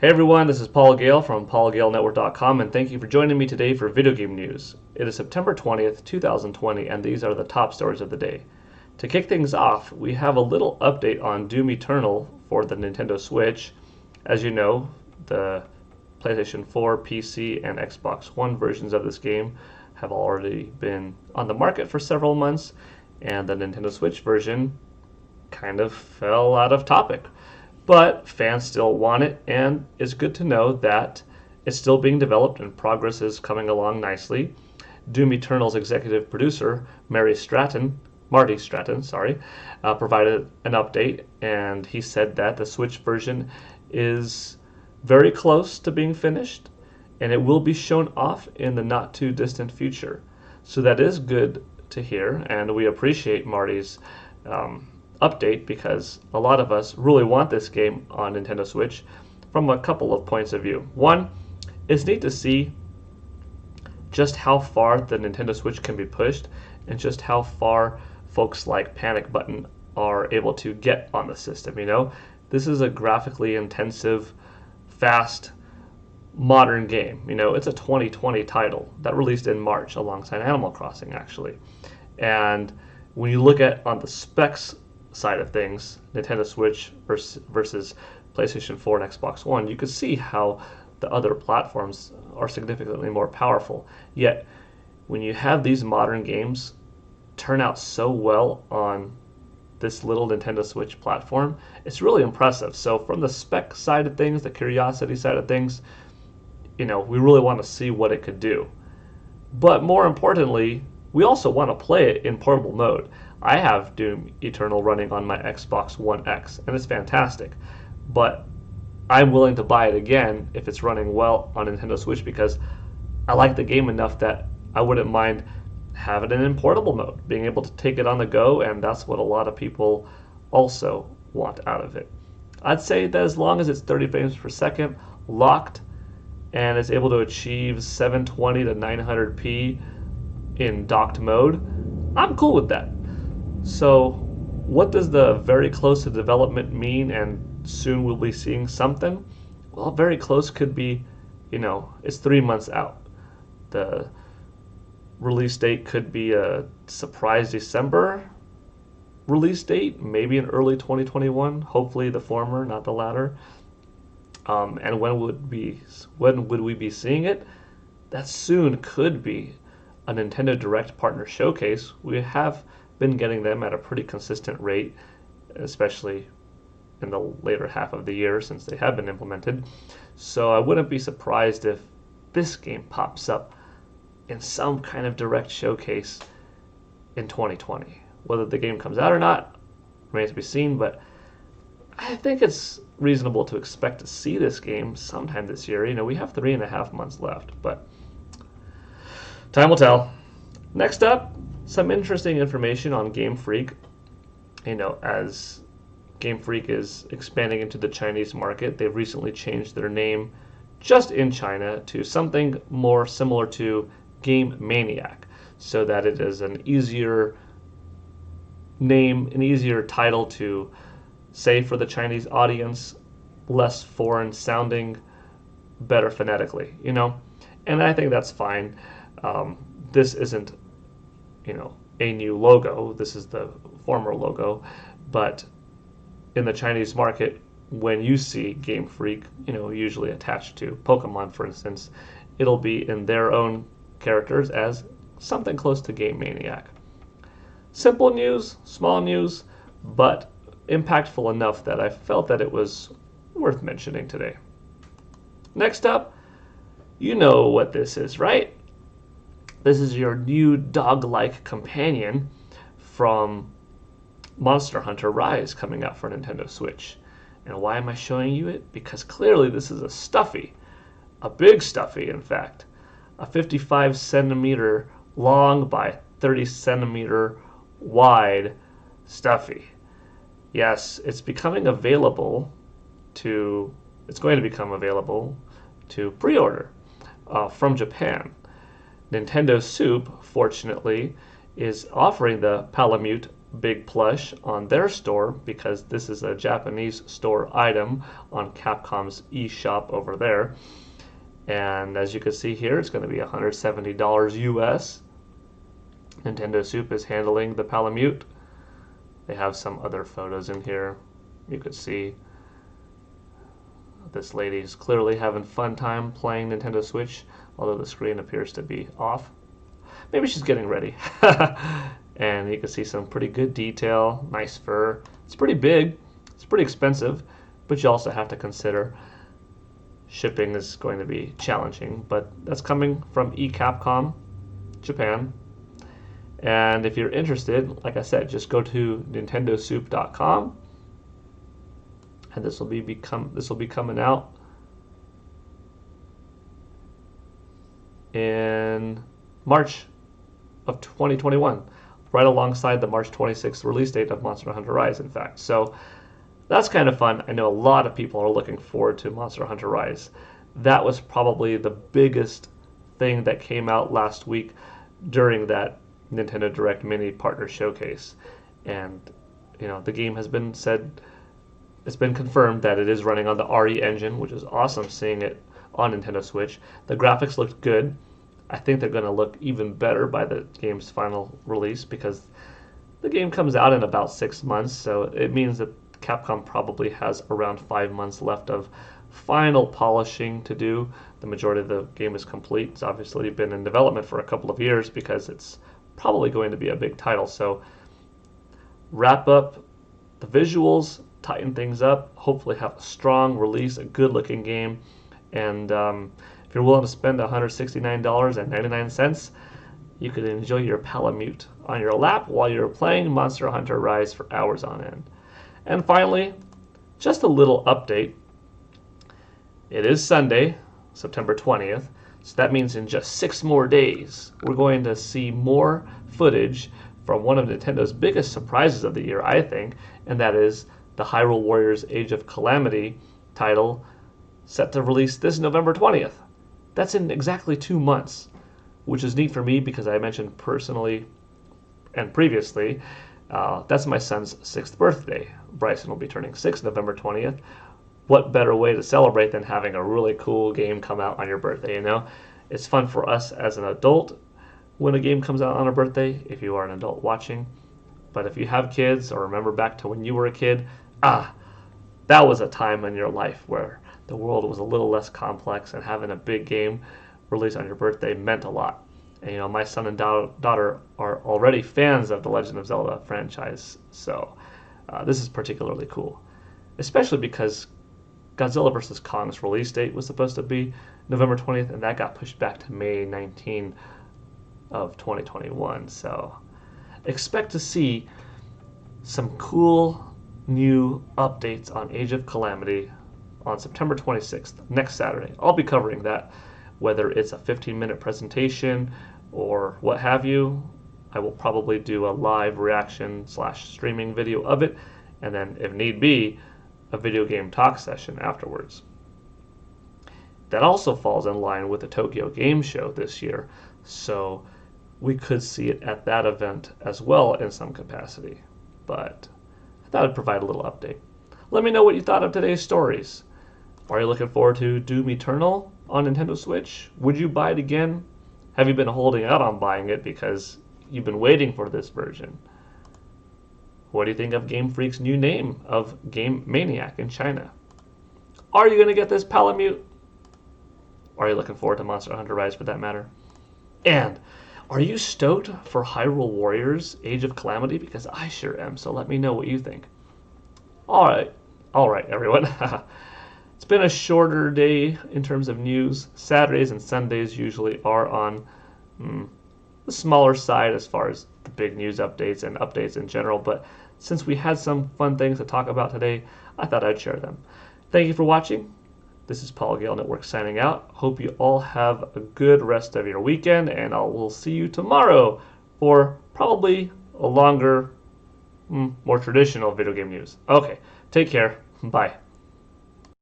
Hey everyone, this is Paul Gale from paulgalenetwork.com, and thank you for joining me today for video game news. It is September 20th, 2020, and these are the top stories of the day. To kick things off, we have a little update on Doom Eternal for the Nintendo Switch. As you know, the PlayStation 4, PC, and Xbox One versions of this game have already been on the market for several months, and the Nintendo Switch version kind of fell out of topic. But fans still want it, and it's good to know that it's still being developed and progress is coming along nicely. Doom Eternal's executive producer, Marty Stratton, provided an update, and he said that the Switch version is very close to being finished, and it will be shown off in the not too distant future. So that is good to hear, and we appreciate Marty's update because a lot of us really want this game on Nintendo Switch from a couple of points of view. One, it's neat to see just how far the Nintendo Switch can be pushed and just how far folks like Panic Button are able to get on the system. This is a graphically intensive, fast, modern game. It's a 2020 title that released in March alongside Animal Crossing, actually. And when you look at on the specs side of things, Nintendo Switch versus PlayStation 4 and Xbox One, you can see how the other platforms are significantly more powerful. Yet, when you have these modern games turn out so well on this little Nintendo Switch platform, it's really impressive. So from the spec side of things, the curiosity side of things, we really want to see what it could do. But more importantly, we also want to play it in portable mode. I have Doom Eternal running on my Xbox One X, and it's fantastic. But I'm willing to buy it again if it's running well on Nintendo Switch because I like the game enough that I wouldn't mind having it in portable mode, being able to take it on the go, and that's what a lot of people also want out of it. I'd say that as long as it's 30 frames per second, locked, and is able to achieve 720 to 900p in docked mode, I'm cool with that. So what does the very close to development mean and soon we'll be seeing something? Well, very close could be, it's 3 months out. The release date could be a surprise December release date, maybe in early 2021, hopefully the former, not the latter. And when would we be seeing it? That soon could be a Nintendo Direct Partner Showcase. We have been getting them at a pretty consistent rate, especially in the later half of the year since they have been implemented. So I wouldn't be surprised if this game pops up in some kind of direct showcase in 2020. Whether the game comes out or not remains to be seen, but I think it's reasonable to expect to see this game sometime this year. We have 3.5 months left, but time will tell. Next up, some interesting information on Game Freak. As Game Freak is expanding into the Chinese market, they've recently changed their name just in China to something more similar to Game Maniac, so that it is an easier name, an easier title to say for the Chinese audience, less foreign sounding, better phonetically, And I think that's fine. This isn't a new logo. This is the former logo. But in the Chinese market, when you see Game Freak, usually attached to Pokemon, for instance, it'll be in their own characters as something close to Game Maniac. Simple news, small news, but impactful enough that I felt that it was worth mentioning today. Next up, you know what this is, right? This is your new dog-like companion from Monster Hunter Rise coming out for Nintendo Switch. And why am I showing you it? Because clearly this is a stuffy, a big stuffy in fact, a 55 centimeter long by 30 centimeter wide stuffy. Yes, it's going to become available to pre-order from Japan. Nintendo Soup, fortunately, is offering the Palamute big plush on their store because this is a Japanese store item on Capcom's eShop over there. And as you can see here, it's going to be $170 US. Nintendo Soup is handling the Palamute. They have some other photos in here. You could see this lady's clearly having fun time playing Nintendo Switch, although the screen appears to be off. Maybe she's getting ready. And you can see some pretty good detail, nice fur. It's pretty big, it's pretty expensive, but you also have to consider shipping is going to be challenging, but that's coming from eCapcom Japan. And if you're interested, like I said, just go to nintendosoup.com, and this will be coming out in March of 2021, right alongside the March 26th release date of Monster Hunter Rise, in fact. So that's kind of fun. I know a lot of people are looking forward to Monster Hunter Rise. That was probably the biggest thing that came out last week during that Nintendo Direct Mini Partner Showcase. And, you know, the game has been said, it's been confirmed that it is running on the RE engine, which is awesome seeing it on Nintendo Switch. The graphics looked good. I think they're going to look even better by the game's final release because the game comes out in about 6 months, so it means that Capcom probably has around 5 months left of final polishing to do. The majority of the game is complete. It's obviously been in development for a couple of years because it's probably going to be a big title. So wrap up the visuals, tighten things up, hopefully have a strong release, a good looking game, and if you're willing to spend $169.99, you could enjoy your Palamute on your lap while you're playing Monster Hunter Rise for hours on end. And finally, just a little update. It is Sunday, September 20th, so that means in just 6 more days, we're going to see more footage from one of Nintendo's biggest surprises of the year, I think, and that is the Hyrule Warriors Age of Calamity title set to release this November 20th. That's in exactly 2 months, which is neat for me because I mentioned personally and previously, that's my son's 6th birthday. Bryson will be turning 6 November 20th. What better way to celebrate than having a really cool game come out on your birthday, you know? It's fun for us as an adult when a game comes out on a birthday, if you are an adult watching. But if you have kids or remember back to when you were a kid, that was a time in your life where the world was a little less complex and having a big game released on your birthday meant a lot. And you know, my son and daughter are already fans of the Legend of Zelda franchise, so this is particularly cool, especially because Godzilla vs. Kong's release date was supposed to be November 20th, and that got pushed back to May 19 of 2021. So expect to see some cool new updates on Age of Calamity on September 26th, next Saturday. I'll be covering that, whether it's a 15-minute presentation or what have you. I will probably do a live reaction / streaming video of it, and then if need be, a video game talk session afterwards. That also falls in line with the Tokyo Game Show this year, so we could see it at that event as well in some capacity. But I thought I'd provide a little update. Let me know what you thought of today's stories. Are you looking forward to Doom Eternal on Nintendo Switch? Would you buy it again? Have you been holding out on buying it because you've been waiting for this version? What do you think of Game Freak's new name of Game Maniac in China? Are you going to get this Palamute? Are you looking forward to Monster Hunter Rise for that matter? And are you stoked for Hyrule Warriors Age of Calamity? Because I sure am, so let me know what you think. Alright everyone. It's been a shorter day in terms of news. Saturdays and Sundays usually are on the smaller side as far as the big news updates and updates in general, but since we had some fun things to talk about today, I thought I'd share them. Thank you for watching. This is Paul Gale Network signing out. Hope you all have a good rest of your weekend, and I will see you tomorrow for probably a longer, more traditional video game news. Okay, take care. Bye.